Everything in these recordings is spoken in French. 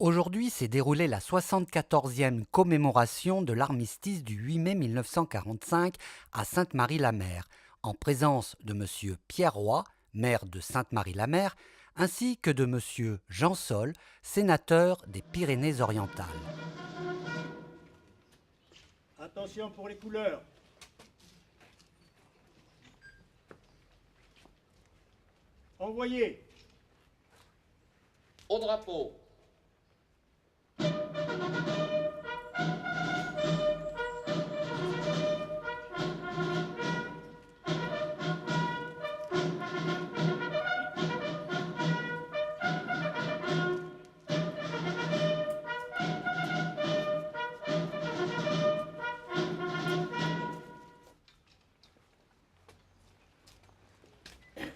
Aujourd'hui s'est déroulée la 74e commémoration de l'armistice du 8 mai 1945 à Sainte-Marie-la-Mer, en présence de M. Pierre Roy, maire de Sainte-Marie-la-Mer, ainsi que de M. Jean Sol, sénateur des Pyrénées-Orientales. Attention pour les couleurs. Envoyez. Au drapeau.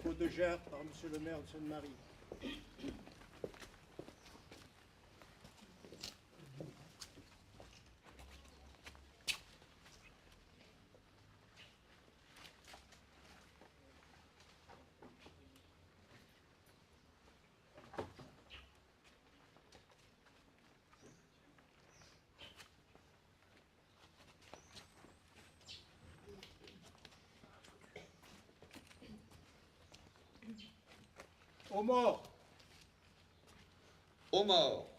Pot de jarre par monsieur le maire de Sainte-Marie. Aux morts. Aux morts.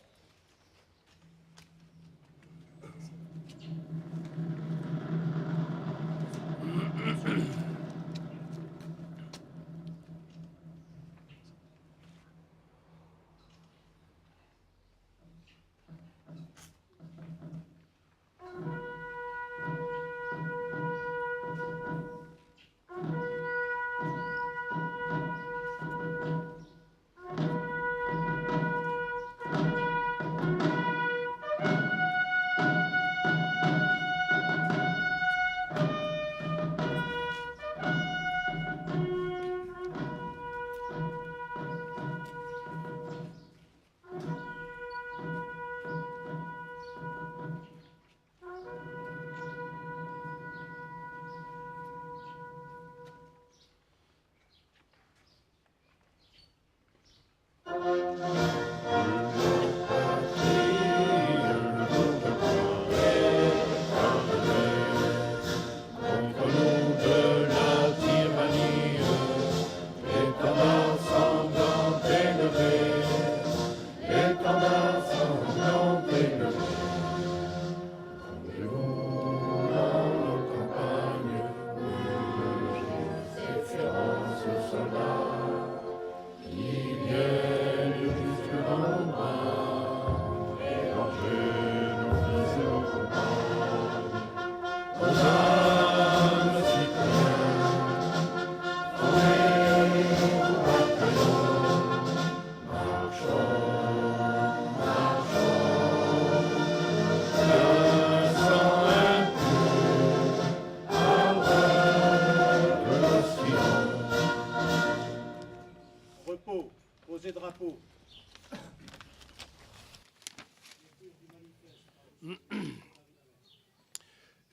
Repos. Posez drapeau.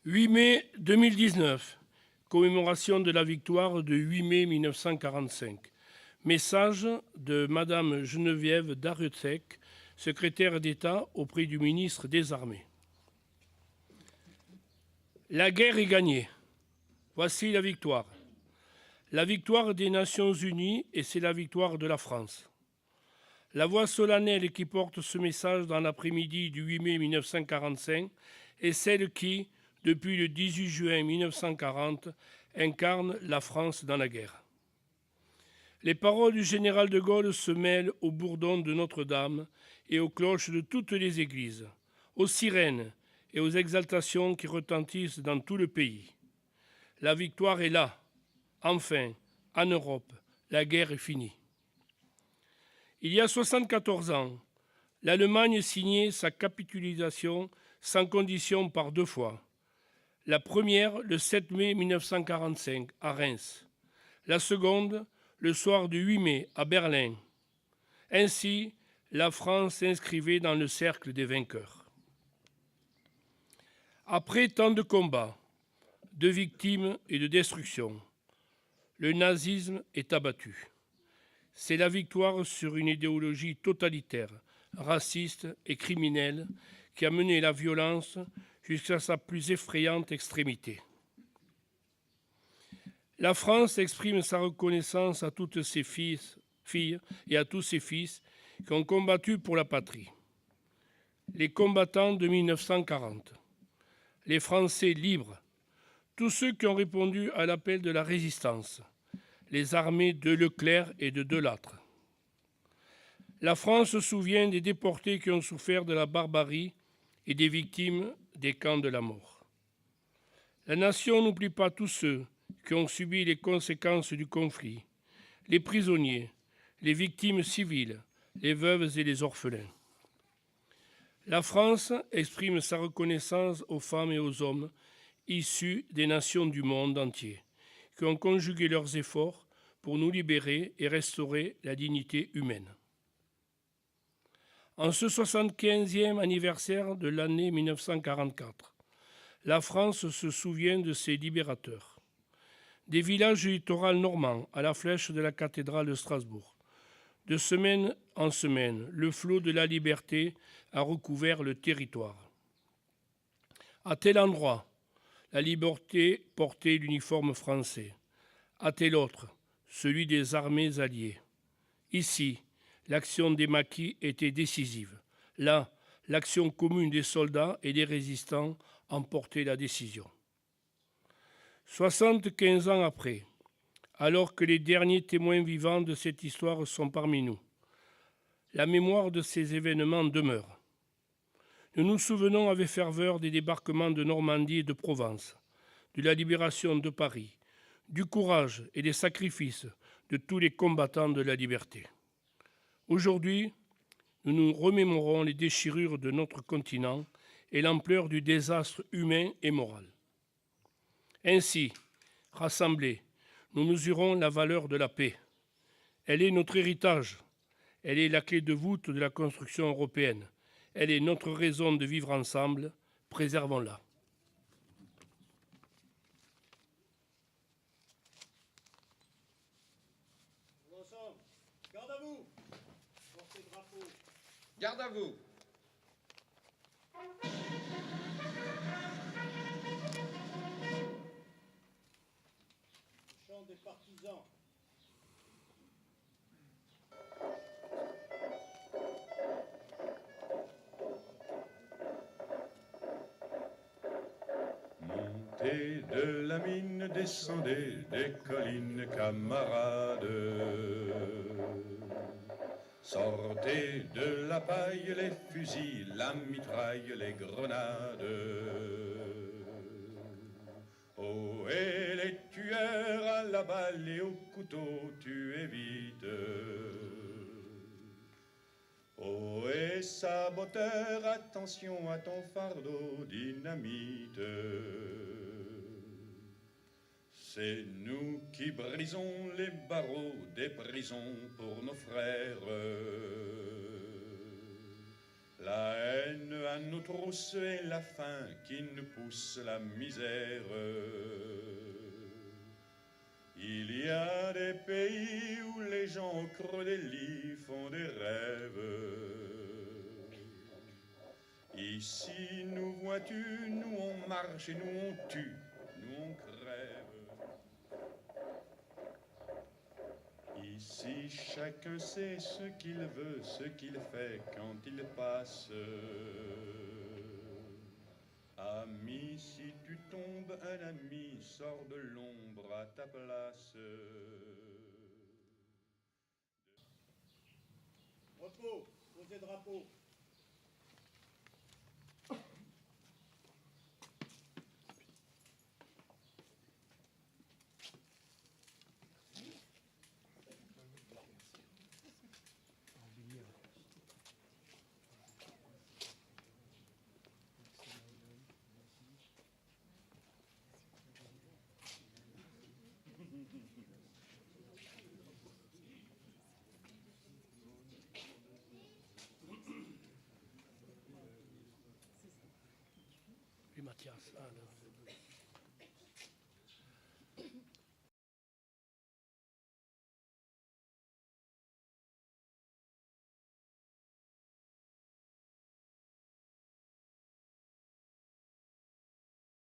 8 mai 2019, commémoration de la victoire de 8 mai 1945. Message de Madame Geneviève Darrieussecq, secrétaire d'État auprès du ministre des Armées. La guerre est gagnée. Voici la victoire. La victoire des Nations Unies et c'est la victoire de la France. La voix solennelle qui porte ce message dans l'après-midi du 8 mai 1945 est celle qui, depuis le 18 juin 1940, incarne la France dans la guerre. Les paroles du général de Gaulle se mêlent au bourdon de Notre-Dame et aux cloches de toutes les églises, aux sirènes et aux exaltations qui retentissent dans tout le pays. La victoire est là. Enfin, en Europe, la guerre est finie. Il y a 74 ans, l'Allemagne signait sa capitulation sans condition par 2 fois. La première, le 7 mai 1945, à Reims. La seconde, le soir du 8 mai, à Berlin. Ainsi, la France s'inscrivait dans le cercle des vainqueurs. Après tant de combats, de victimes et de destructions, le nazisme est abattu. C'est la victoire sur une idéologie totalitaire, raciste et criminel qui a mené la violence jusqu'à sa plus effrayante extrémité. La France exprime sa reconnaissance à toutes ses filles et à tous ses fils qui ont combattu pour la patrie. Les combattants de 1940, les Français libres, tous ceux qui ont répondu à l'appel de la résistance, les armées de Leclerc et de Delattre. La France se souvient des déportés qui ont souffert de la barbarie et des victimes des camps de la mort. La nation n'oublie pas tous ceux qui ont subi les conséquences du conflit, les prisonniers, les victimes civiles, les veuves et les orphelins. La France exprime sa reconnaissance aux femmes et aux hommes issus des nations du monde entier, qui ont conjugué leurs efforts pour nous libérer et restaurer la dignité humaine. En ce 75e anniversaire de l'année 1944, la France se souvient de ses libérateurs. Des villages du littoral normand à la flèche de la cathédrale de Strasbourg. De semaine en semaine, le flot de la liberté a recouvert le territoire. À tel endroit, la liberté portait l'uniforme français. À tel autre, celui des armées alliées. Ici, l'action des maquis était décisive. Là, l'action commune des soldats et des résistants emportait la décision. 75 ans après, alors que les derniers témoins vivants de cette histoire sont parmi nous, la mémoire de ces événements demeure. Nous nous souvenons avec ferveur des débarquements de Normandie et de Provence, de la libération de Paris, du courage et des sacrifices de tous les combattants de la liberté. Aujourd'hui, nous nous remémorons les déchirures de notre continent et l'ampleur du désastre humain et moral. Ainsi, rassemblés, nous mesurons la valeur de la paix. Elle est notre héritage. Elle est la clé de voûte de la construction européenne. Elle est notre raison de vivre ensemble. Préservons-la. Ensemble, garde à vous. Portez drapeau. Garde à vous. Chant des partisans. Montez de la mine, descendez des collines, camarades. Sortez de la paille les fusils, la mitraille, les grenades. Oh, et les tueurs à la balle et au couteau, tuez vite. Oh, et saboteur, attention à ton fardeau, dynamite. C'est nous qui brisons les barreaux des prisons pour nos frères. La haine à nos trousses et la faim qui nous pousse la misère. Il y a des pays où les gens au creux des lits font des rêves. Ici, nous vois-tu, nous on marche et nous on tue, nous on crève. Ici, chacun sait ce qu'il veut, ce qu'il fait quand il passe. Ami, si tu tombes, un ami sort de l'ombre à ta place. Repos, posez drapeau. Oui, Mathias. Ah, non.